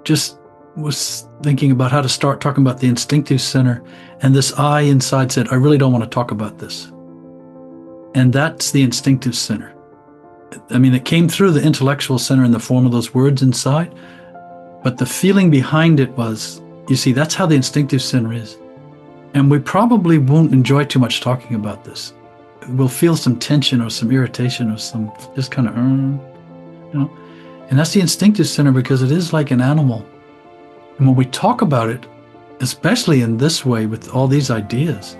just was thinking about how to start talking about the instinctive center, and this I inside said, I really don't want to talk about this. And that's the instinctive center. I mean, it came through the intellectual center in the form of those words inside, but the feeling behind it was, you see, that's how the instinctive center is. And we probably won't enjoy too much talking about this. We'll feel some tension or some irritation or some just kind of, And that's the instinctive center, because it is like an animal. And when we talk about it, especially in this way with all these ideas,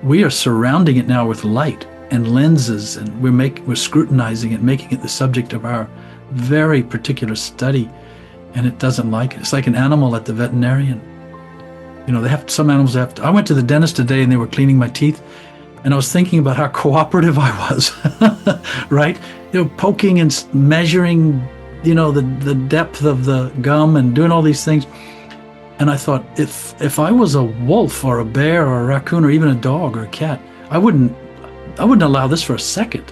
we are surrounding it now with light and lenses, and we're scrutinizing it, making it the subject of our very particular study, and it doesn't like it. It's like an animal at the veterinarian. Some animals have to. I went to the dentist today, and they were cleaning my teeth, and I was thinking about how cooperative I was, right? Poking and measuring, the depth of the gum and doing all these things. And I thought, if I was a wolf or a bear or a raccoon or even a dog or a cat, I wouldn't allow this for a second,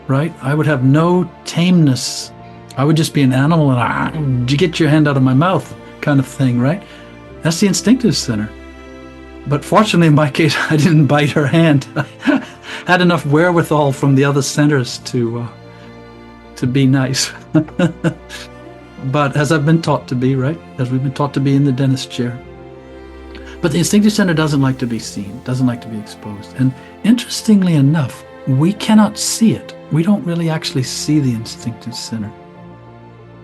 right? I would have no tameness. I would just be an animal and get your hand out of my mouth kind of thing, right? That's the instinctive center. But fortunately, in my case, I didn't bite her hand. I had enough wherewithal from the other centers to be nice. But as I've been taught to be, right? As we've been taught to be in the dentist chair. But the instinctive center doesn't like to be seen, doesn't like to be exposed. And interestingly enough, we cannot see it. We don't really actually see the instinctive center.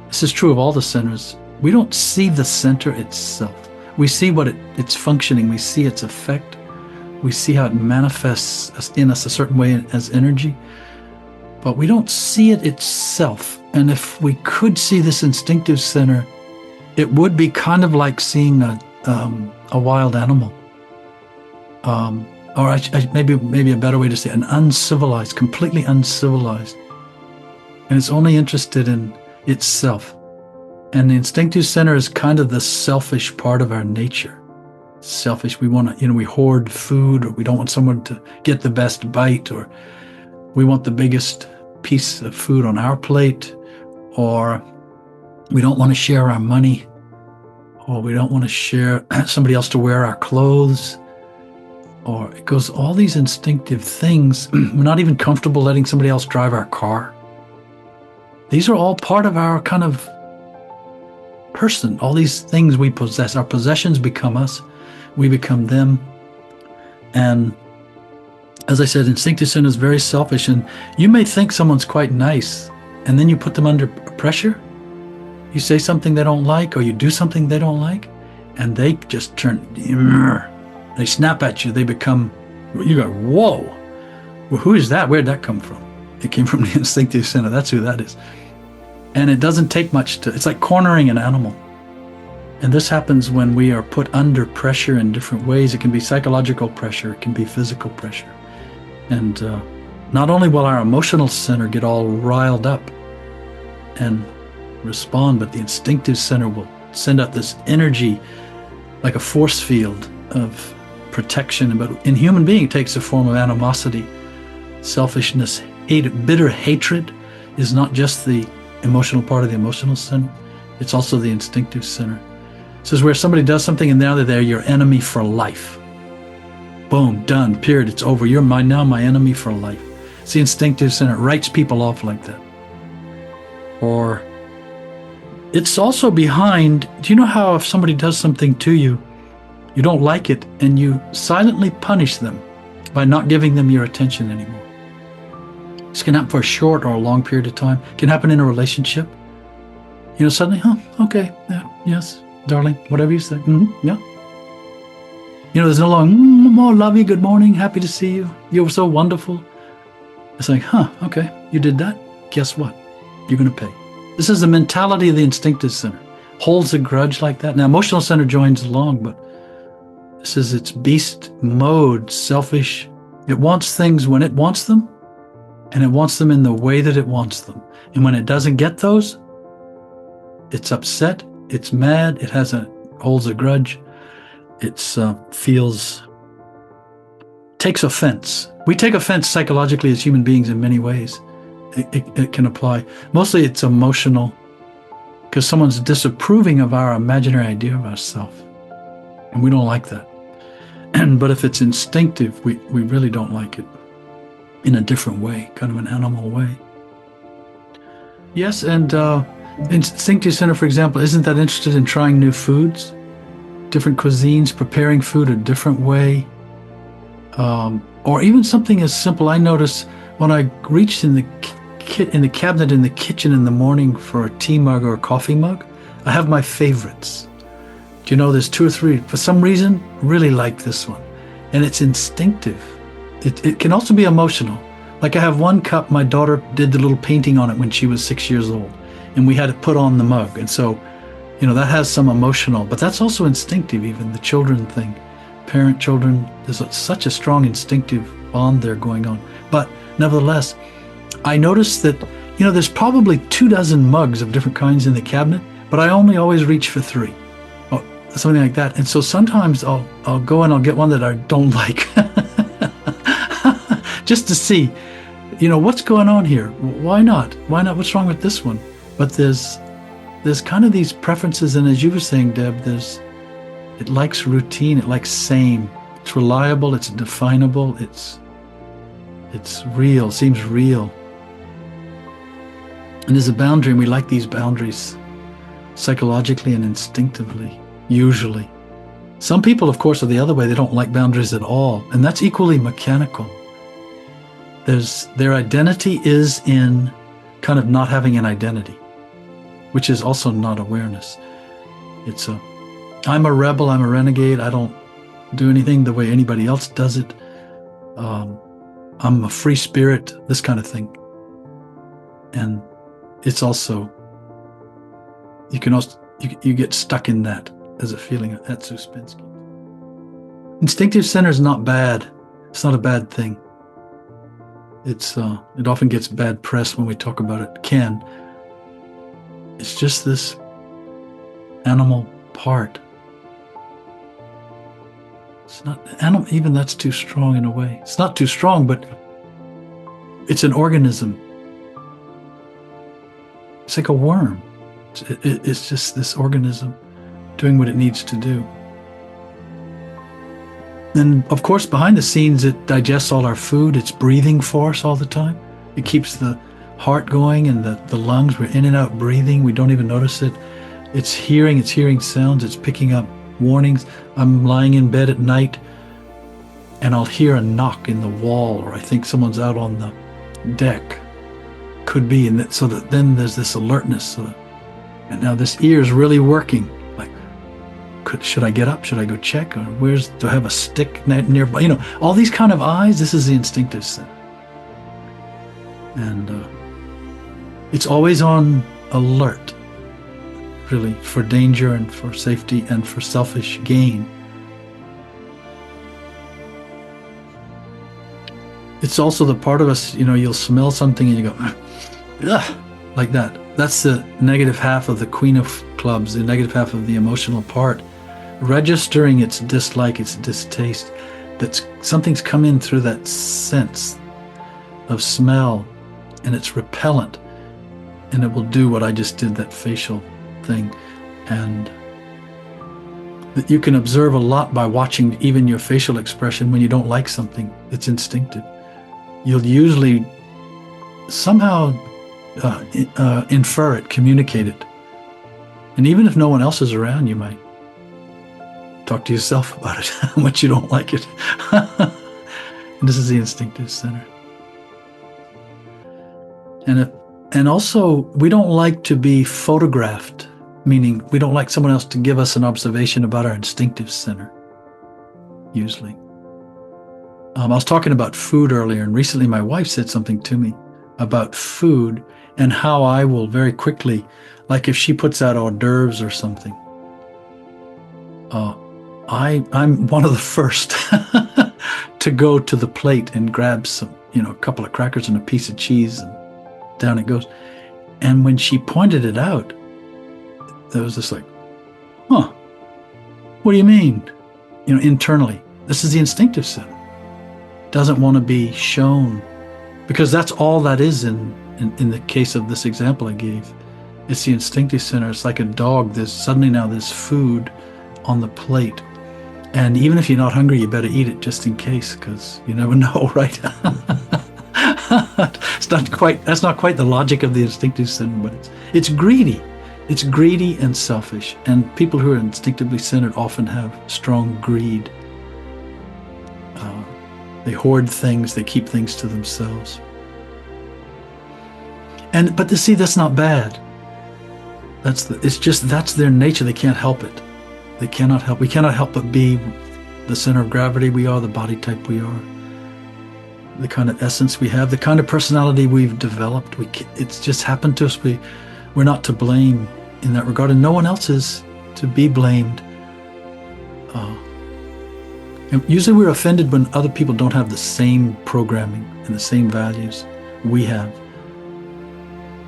This is true of all the centers. We don't see the center itself. We see what it's functioning. We see its effect. We see how it manifests in us a certain way as energy. But we don't see it itself. And if we could see this instinctive center, it would be kind of like seeing a wild animal. Or maybe a better way to say it, an uncivilized, completely uncivilized. And it's only interested in itself. And the instinctive center is kind of the selfish part of our nature. Selfish, we want to, we hoard food, or we don't want someone to get the best bite, or we want the biggest piece of food on our plate, or we don't want to share our money, or we don't want to share somebody else to wear our clothes, or it goes all these instinctive things. We're not even comfortable letting somebody else drive our car. These are all part of our kind of person. All these things we possess, our possessions become us, we become them. And as I said, instinctive center is very selfish, and you may think someone's quite nice, and then you put them under pressure. You say something they don't like, or you do something they don't like, and they just turn, they snap at you. They become, you go, whoa, well, who is that? Where'd that come from? It came from the instinctive center. That's who that is. And it doesn't take much it's like cornering an animal. And this happens when we are put under pressure in different ways. It can be psychological pressure, it can be physical pressure. And not only will our emotional center get all riled up and respond, but the instinctive center will send out this energy like a force field of protection. But in human being, it takes a form of animosity, selfishness, hate. Bitter hatred is not just the emotional part of the emotional center, it's also the instinctive center. This is where somebody does something and now they're your enemy for life. Boom, done, period, it's over. You're now my enemy for life. It's the instinctive center. It writes people off like that. Or it's also behind, do you know how if somebody does something to you, you don't like it, and you silently punish them by not giving them your attention anymore? This can happen for a short or a long period of time. It can happen in a relationship. Suddenly, okay, yeah, yes, darling, whatever you say, yeah. There's no long, oh, love you, good morning, happy to see you, you were so wonderful. It's like, okay, you did that, guess what? You're going to pay. This is the mentality of the instinctive center. Holds a grudge like that. Now, emotional center joins along, but this is its beast mode, selfish. It wants things when it wants them, and it wants them in the way that it wants them. And when it doesn't get those, it's upset, it's mad, it holds a grudge, it takes offense. We take offense psychologically as human beings in many ways. It can apply. Mostly it's emotional. because someone's disapproving of our imaginary idea of ourselves. And we don't like that. But if it's instinctive, we really don't like it, in a different way, kind of an animal way. Yes, and instinctive center, for example, isn't that interested in trying new foods, different cuisines, preparing food a different way, or even something as simple. I notice when I reached in the cabinet in the kitchen in the morning for a tea mug or a coffee mug, I have my favorites. Do you know, there's 2 or 3, for some reason, really like this one. And it's instinctive. It can also be emotional. Like I have one cup, my daughter did the little painting on it when she was 6 years old, and we had it put on the mug. And so, that has some emotional, but that's also instinctive, even the children thing. Parent, children, there's such a strong instinctive bond there going on. But nevertheless, I noticed that, there's probably 24 mugs of different kinds in the cabinet, but I only always reach for 3. Something like that. And so sometimes I'll go and I'll get one that I don't like just to see, what's going on here. Why not? What's wrong with this one? But there's kind of these preferences, and as you were saying, Deb, it likes routine, it likes same. It's reliable, it's definable, it's real, seems real. And there's a boundary, and we like these boundaries psychologically and instinctively. Usually. Some people, of course, are the other way. They don't like boundaries at all. And that's equally mechanical. Their identity is in kind of not having an identity, which is also not awareness. I'm a rebel, I'm a renegade, I don't do anything the way anybody else does it. I'm a free spirit, this kind of thing. And it's also, you get stuck in that. As a feeling. That's Uspensky. Instinctive center is not bad. It's not a bad thing. It often gets bad press when we talk about it. Can. It's just this animal part. It's not animal. Even that's too strong in a way. It's not too strong, but it's an organism. It's like a worm. It's just this organism doing what it needs to do. And of course, behind the scenes, it digests all our food. It's breathing for us all the time. It keeps the heart going and the lungs. We're in and out breathing. We don't even notice it. It's hearing sounds. It's picking up warnings. I'm lying in bed at night and I'll hear a knock in the wall, or I think someone's out on the deck. Could be. And so that then there's this alertness. And now this ear is really working. Should I get up? Should I go check? Or do I have a stick nearby? All these kind of eyes. This is the instinctive center. And it's always on alert, really, for danger and for safety and for selfish gain. It's also the part of us, you'll smell something and you go, ugh, like that. That's the negative half of the Queen of Clubs, the negative half of the emotional part. Registering its dislike, its distaste, that something's come in through that sense of smell, and it's repellent, and it will do what I just did, that facial thing. And that you can observe a lot by watching even your facial expression when you don't like something. It's instinctive. You'll usually somehow infer it, communicate it. And even if no one else is around, you might talk to yourself about it, how much you don't like it. And this is the instinctive center. And also, we don't like to be photographed, meaning we don't like someone else to give us an observation about our instinctive center, usually. I was talking about food earlier, and recently my wife said something to me about food and how I will very quickly, like if she puts out hors d'oeuvres or something, I'm one of the first to go to the plate and grab some, a couple of crackers and a piece of cheese, and down it goes. And when she pointed it out, there was this like, huh, what do you mean? Internally, this is the instinctive center. Doesn't want to be shown, because that's all that is in the case of this example I gave. It's the instinctive center. It's like a dog. There's food on the plate. And even if you're not hungry, you better eat it just in case, because you never know, right? That's not quite the logic of the instinctive center, but it's greedy. It's greedy and selfish. And people who are instinctively centered often have strong greed. They hoard things, they keep things to themselves. But to see, that's not bad. That's their nature. They can't help it. We cannot help but be the center of gravity we are, the body type we are, the kind of essence we have, the kind of personality we've developed. It's just happened to us. We're not to blame in that regard, and no one else is to be blamed. And usually we're offended when other people don't have the same programming and the same values we have.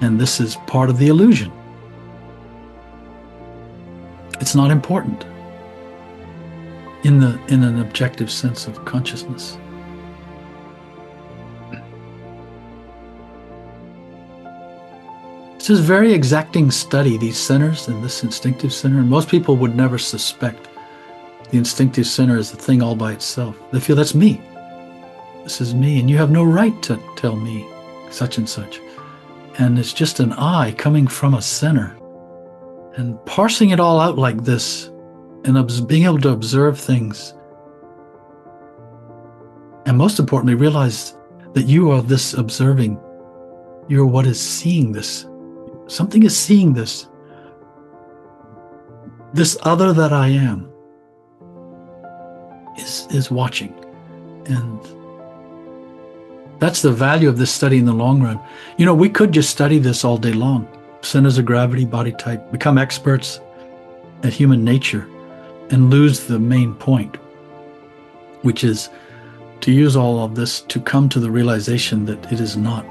And this is part of the illusion. It's not important in an objective sense of consciousness. This is a very exacting study, these centers and this instinctive center, and most people would never suspect the instinctive center is a thing all by itself. They feel that's me. This is me, and you have no right to tell me such and such. And it's just an I coming from a center. And parsing it all out like this, and being able to observe things, and most importantly, realize that you are this observing. You're what is seeing this. Something is seeing this. This other that I am is watching. And that's the value of this study in the long run. We could just study this all day long. Centers of gravity, body type, become experts at human nature, and lose the main point, which is to use all of this to come to the realization that it is not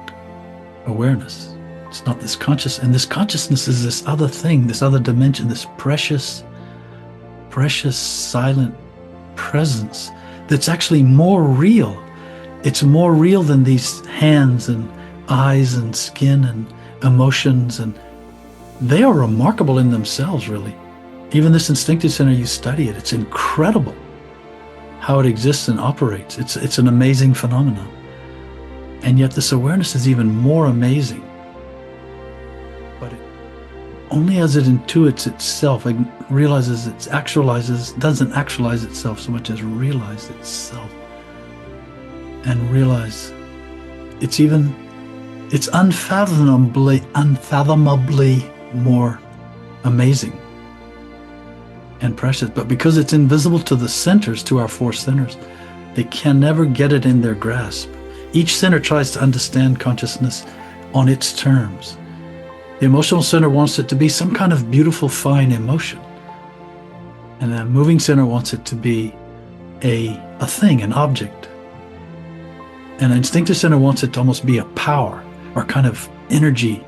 awareness. It's not this conscious, and this consciousness is this other thing, this other dimension, this precious, silent presence that's actually more real. It's more real than these hands and eyes and skin and emotions, and they are remarkable in themselves, really. Even this instinctive center, you study it, it's incredible how it exists and operates. It's an amazing phenomenon. And yet this awareness is even more amazing. But only as it intuits itself, it realizes doesn't actualize itself so much as realize itself. And realize it's unfathomably more amazing and precious. But because it's invisible to the centers, to our four centers, they can never get it in their grasp. Each center tries to understand consciousness on its terms. The emotional center wants it to be some kind of beautiful, fine emotion. And the moving center wants it to be a thing, an object. And the instinctive center wants it to almost be a power or kind of energy,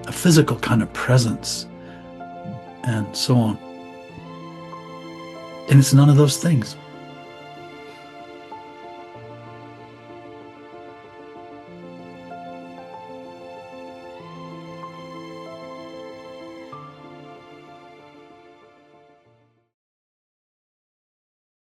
a physical kind of presence, and so on. And it's none of those things.